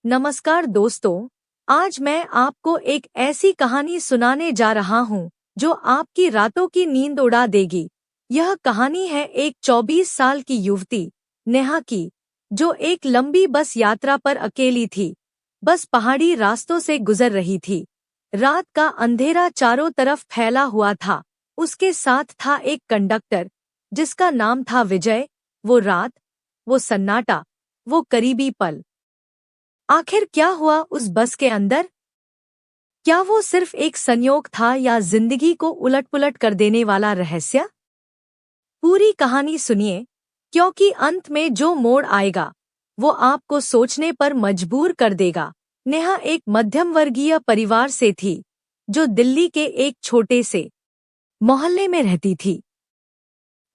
नमस्कार दोस्तों, आज मैं आपको एक ऐसी कहानी सुनाने जा रहा हूँ जो आपकी रातों की नींद उड़ा देगी। यह कहानी है एक 24 साल की युवती नेहा की, जो एक लंबी बस यात्रा पर अकेली थी। बस पहाड़ी रास्तों से गुजर रही थी। रात का अंधेरा चारों तरफ फैला हुआ था। उसके साथ था एक कंडक्टर जिसका नाम था विजय। वो रात, वो सन्नाटा, वो करीबी पल। आखिर क्या हुआ उस बस के अंदर? क्या वो सिर्फ एक संयोग था या जिंदगी को उलट-पुलट कर देने वाला रहस्य? पूरी कहानी सुनिए, क्योंकि अंत में जो मोड़ आएगा वो आपको सोचने पर मजबूर कर देगा। नेहा एक मध्यम वर्गीय परिवार से थी, जो दिल्ली के एक छोटे से मोहल्ले में रहती थी।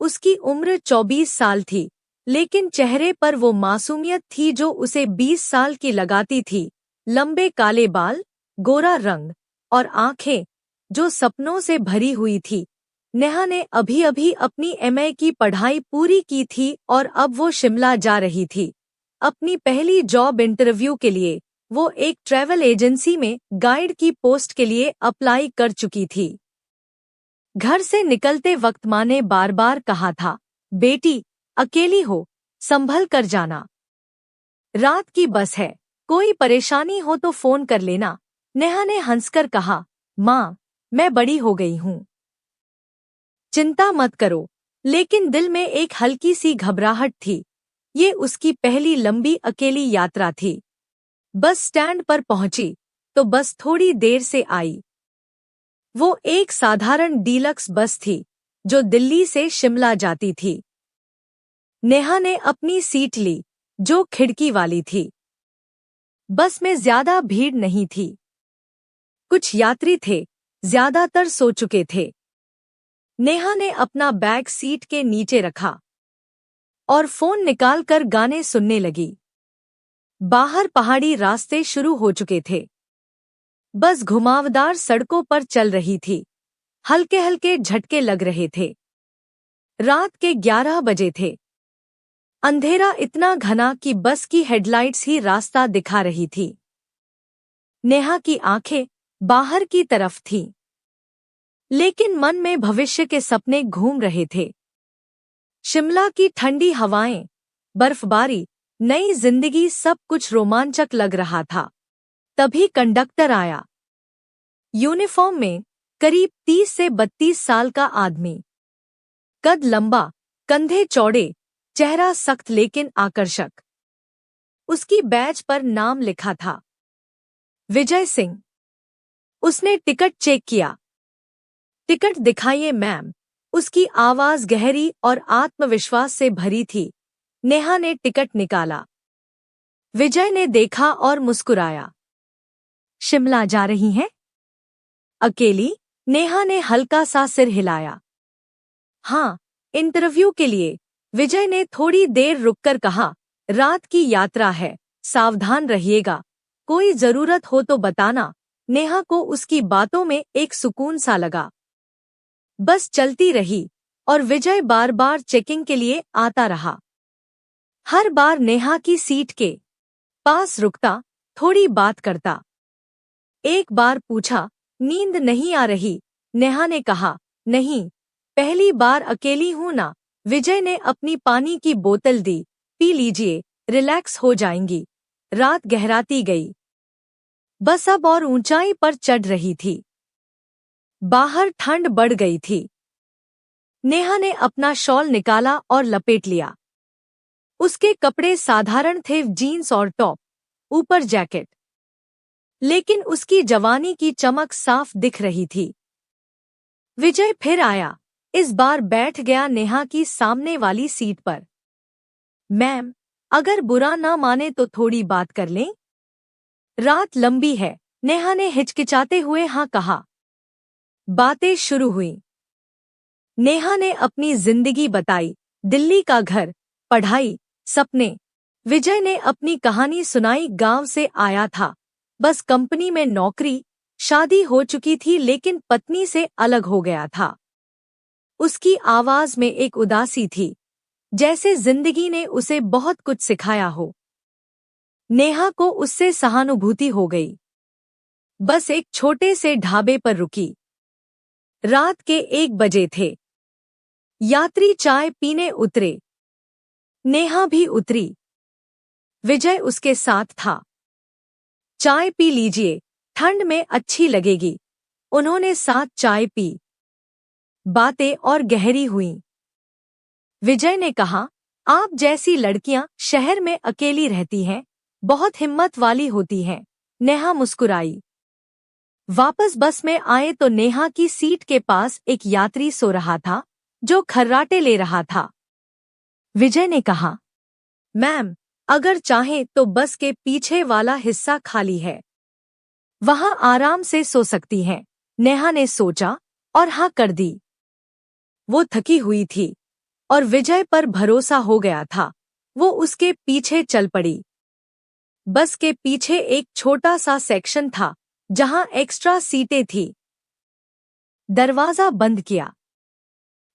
उसकी उम्र 24 साल थी, लेकिन चेहरे पर वो मासूमियत थी जो उसे 20 साल की लगाती थी। लंबे काले बाल, गोरा रंग और आंखें जो सपनों से भरी हुई थी। नेहा ने अभी-अभी अपनी एमए की पढ़ाई पूरी की थी और अब वो शिमला जा रही थी। अपनी पहली जॉब इंटरव्यू के लिए वो एक ट्रैवल एजेंसी में गाइड की पोस्ट के लिए अप्लाई कर चुकी थी। घर से निकलते वक्त माँ ने बार बार कहा था, बेटी, अकेली हो, संभल कर जाना। रात की बस है, कोई परेशानी हो तो फोन कर लेना। नेहा ने हंसकर कहा, माँ, मैं बड़ी हो गई हूँ, चिंता मत करो। लेकिन दिल में एक हल्की सी घबराहट थी। ये उसकी पहली लंबी अकेली यात्रा थी। बस स्टैंड पर पहुंची तो बस थोड़ी देर से आई। वो एक साधारण डीलक्स बस थी, जो दिल्ली से शिमला जाती थी। नेहा ने अपनी सीट ली, जो खिड़की वाली थी। बस में ज्यादा भीड़ नहीं थी। कुछ यात्री थे, ज्यादातर सो चुके थे। नेहा ने अपना बैग सीट के नीचे रखा और फोन निकालकर गाने सुनने लगी। बाहर पहाड़ी रास्ते शुरू हो चुके थे। बस घुमावदार सड़कों पर चल रही थी। हल्के हल्के झटके लग रहे थे। रात के 11 बजे थे। अंधेरा इतना घना कि बस की हेडलाइट्स ही रास्ता दिखा रही थी। नेहा की आंखें बाहर की तरफ थीं, लेकिन मन में भविष्य के सपने घूम रहे थे। शिमला की ठंडी हवाएं, बर्फबारी, नई जिंदगी, सब कुछ रोमांचक लग रहा था। तभी कंडक्टर आया। यूनिफॉर्म में, करीब 30 से 32 साल का आदमी। कद लंबा, कंधे चौड़े, चेहरा सख्त लेकिन आकर्षक। उसकी बैज पर नाम लिखा था, विजय सिंह। उसने टिकट चेक किया। टिकट दिखाइए मैम। उसकी आवाज गहरी और आत्मविश्वास से भरी थी। नेहा ने टिकट निकाला। विजय ने देखा और मुस्कुराया। शिमला जा रही हैं? अकेली? नेहा ने हल्का सा सिर हिलाया। हाँ, इंटरव्यू के लिए। विजय ने थोड़ी देर रुककर कहा, रात की यात्रा है, सावधान रहिएगा। कोई जरूरत हो तो बताना। नेहा को उसकी बातों में एक सुकून सा लगा। बस चलती रही और विजय बार बार चेकिंग के लिए आता रहा। हर बार नेहा की सीट के पास रुकता, थोड़ी बात करता। एक बार पूछा, नींद नहीं आ रही? नेहा ने कहा, नहीं, पहली बार अकेली हूं ना। विजय ने अपनी पानी की बोतल दी, पी लीजिए, रिलैक्स हो जाएंगी। रात गहराती गई। बस अब और ऊंचाई पर चढ़ रही थी। बाहर ठंड बढ़ गई थी। नेहा ने अपना शॉल निकाला और लपेट लिया। उसके कपड़े साधारण थे, जीन्स और टॉप, ऊपर जैकेट। लेकिन उसकी जवानी की चमक साफ दिख रही थी। विजय फिर आया। इस बार बैठ गया नेहा की सामने वाली सीट पर। मैम, अगर बुरा ना माने तो थोड़ी बात कर लें? रात लंबी है, नेहा ने हिचकिचाते हुए हाँ कहा। बातें शुरू हुई। नेहा ने अपनी जिंदगी बताई, दिल्ली का घर, पढ़ाई, सपने। विजय ने अपनी कहानी सुनाई, गांव से आया था, बस कंपनी में नौकरी, शादी हो चुकी थी लेकिन पत्नी से अलग हो गया था। उसकी आवाज में एक उदासी थी, जैसे जिंदगी ने उसे बहुत कुछ सिखाया हो। नेहा को उससे सहानुभूति हो गई। बस एक छोटे से ढाबे पर रुकी। रात के 1 बजे थे। यात्री चाय पीने उतरे। नेहा भी उतरी। विजय उसके साथ था। चाय पी लीजिए, ठंड में अच्छी लगेगी। उन्होंने साथ चाय पी। बातें और गहरी हुईं। विजय ने कहा, आप जैसी लड़कियां शहर में अकेली रहती हैं, बहुत हिम्मत वाली होती हैं। नेहा मुस्कुराई। वापस बस में आए तो नेहा की सीट के पास एक यात्री सो रहा था, जो खर्राटे ले रहा था। विजय ने कहा, मैम, अगर चाहें तो बस के पीछे वाला हिस्सा खाली है, वहां आराम से सो सकती हैं। नेहा ने सोचा और हाँ कर दी। वो थकी हुई थी और विजय पर भरोसा हो गया था। वो उसके पीछे चल पड़ी। बस के पीछे एक छोटा सा सेक्शन था, जहां एक्स्ट्रा सीटें थी। दरवाजा बंद किया।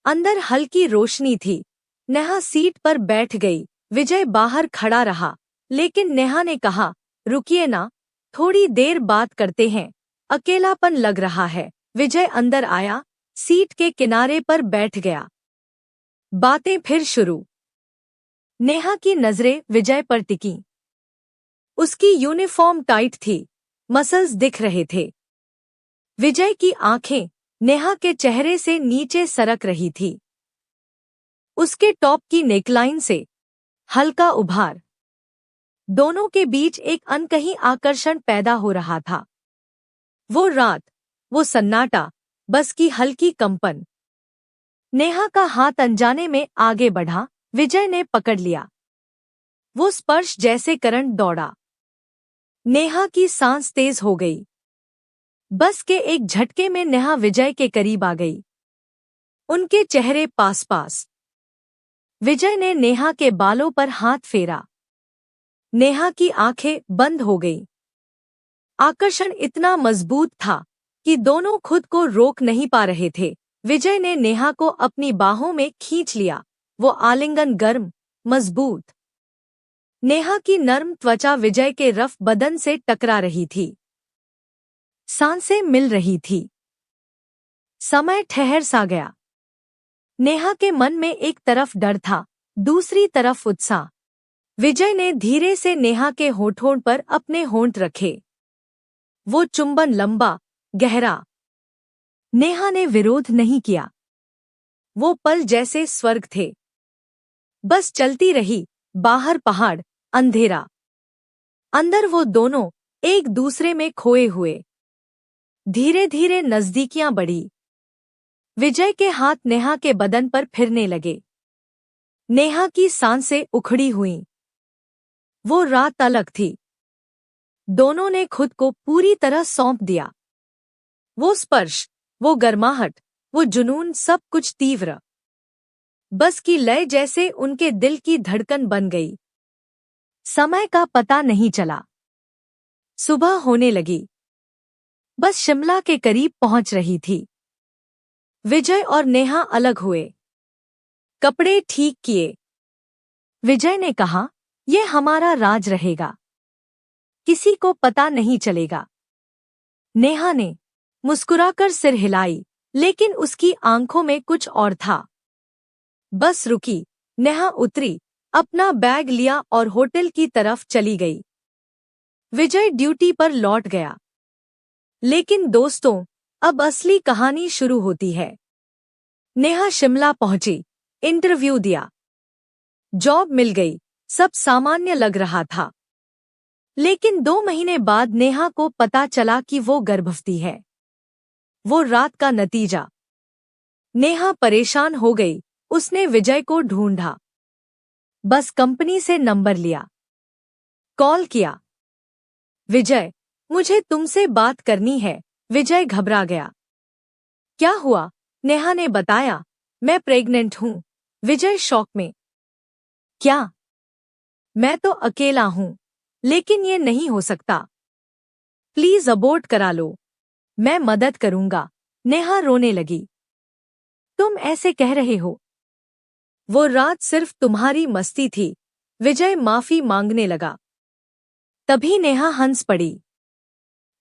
अंदर हल्की रोशनी थी। नेहा सीट पर बैठ गई। विजय बाहर खड़ा रहा, लेकिन नेहा ने कहा, रुकिए ना, थोड़ी देर बात करते हैं, अकेलापन लग रहा है। विजय अंदर आया, सीट के किनारे पर बैठ गया। बातें फिर शुरू। नेहा की नजरें विजय पर टिकीं। उसकी यूनिफॉर्म टाइट थी, मसल्स दिख रहे थे। विजय की आंखें नेहा के चेहरे से नीचे सरक रही थी। उसके टॉप की नेकलाइन से हल्का उभार। दोनों के बीच एक अनकही आकर्षण पैदा हो रहा था। वो रात, वो सन्नाटा, बस की हल्की कंपन। नेहा का हाथ अनजाने में आगे बढ़ा। विजय ने पकड़ लिया। वो स्पर्श जैसे करंट दौड़ा। नेहा की सांस तेज हो गई। बस के एक झटके में नेहा विजय के करीब आ गई। उनके चेहरे पास पास। विजय ने नेहा के बालों पर हाथ फेरा। नेहा की आंखें बंद हो गईं। आकर्षण इतना मजबूत था कि दोनों खुद को रोक नहीं पा रहे थे। विजय ने नेहा को अपनी बाहों में खींच लिया। वो आलिंगन गर्म, मजबूत। नेहा की नर्म त्वचा विजय के रफ बदन से टकरा रही थी। सांसें मिल रही थी। समय ठहर सा गया। नेहा के मन में एक तरफ डर था, दूसरी तरफ उत्साह। विजय ने धीरे से नेहा के होठों पर अपने होंठ रखे। वो चुंबन लंबा, गहरा। नेहा ने विरोध नहीं किया। वो पल जैसे स्वर्ग थे। बस चलती रही। बाहर पहाड़, अंधेरा। अंदर वो दोनों एक दूसरे में खोए हुए। धीरे धीरे नजदीकियां बढ़ी। विजय के हाथ नेहा के बदन पर फिरने लगे। नेहा की सांसें उखड़ी हुईं। वो रात अलग थी। दोनों ने खुद को पूरी तरह सौंप दिया। वो स्पर्श, वो गर्माहट, वो जुनून, सब कुछ तीव्र। बस की लय जैसे उनके दिल की धड़कन बन गई। समय का पता नहीं चला। सुबह होने लगी। बस शिमला के करीब पहुंच रही थी। विजय और नेहा अलग हुए। कपड़े ठीक किए। विजय ने कहा, ये हमारा राज रहेगा, किसी को पता नहीं चलेगा। नेहा ने मुस्कुराकर सिर हिलाई, लेकिन उसकी आंखों में कुछ और था। बस रुकी। नेहा उतरी, अपना बैग लिया और होटल की तरफ चली गई। विजय ड्यूटी पर लौट गया। लेकिन दोस्तों, अब असली कहानी शुरू होती है। नेहा शिमला पहुंची, इंटरव्यू दिया, जॉब मिल गई, सब सामान्य लग रहा था। लेकिन 2 महीने बाद नेहा को पता चला कि वो गर्भवती है। वो रात का नतीजा। नेहा परेशान हो गई। उसने विजय को ढूंढा। बस कंपनी से नंबर लिया। कॉल किया। विजय, मुझे तुमसे बात करनी है। विजय घबरा गया। क्या हुआ? नेहा ने बताया, मैं प्रेग्नेंट हूं। विजय शॉक में। क्या? मैं तो अकेला हूं, लेकिन ये नहीं हो सकता। प्लीज अबॉर्ट करा लो, मैं मदद करूंगा। नेहा रोने लगी। तुम ऐसे कह रहे हो? वो रात सिर्फ तुम्हारी मस्ती थी। विजय माफी मांगने लगा। तभी नेहा हंस पड़ी।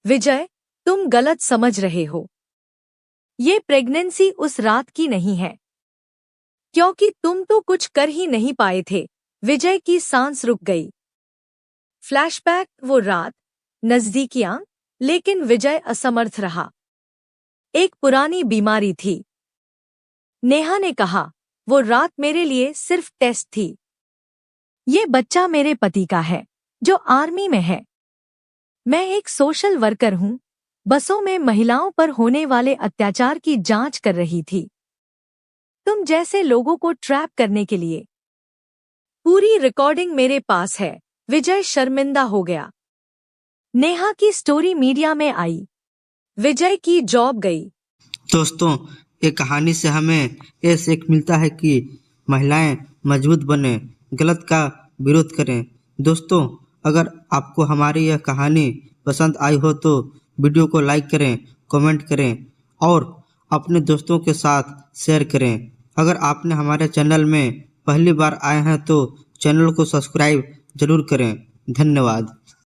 विजय, तुम गलत समझ रहे हो। ये प्रेगनेंसी उस रात की नहीं है, क्योंकि तुम तो कुछ कर ही नहीं पाए थे। विजय की सांस रुक गई। फ्लैशबैक, वो रात, नजदीकियां, लेकिन विजय असमर्थ रहा। एक पुरानी बीमारी थी। नेहा ने कहा, वो रात मेरे लिए सिर्फ टेस्ट थी। ये बच्चा मेरे पति का है, जो आर्मी में है। मैं एक सोशल वर्कर हूं, बसों में महिलाओं पर होने वाले अत्याचार की जांच कर रही थी, तुम जैसे लोगों को ट्रैप करने के लिए। पूरी रिकॉर्डिंग मेरे पास है। विजय शर्मिंदा हो गया। नेहा की स्टोरी मीडिया में आई। विजय की जॉब गई। दोस्तों, ये कहानी से हमें ये सीख मिलता है कि महिलाएं मजबूत बने, गलत का विरोध करें। दोस्तों, अगर आपको हमारी यह कहानी पसंद आई हो तो वीडियो को लाइक करें, कमेंट करें और अपने दोस्तों के साथ शेयर करें। अगर आपने हमारे चैनल में पहली बार आए हैं तो चैनल को सब्सक्राइब जरूर करें। धन्यवाद।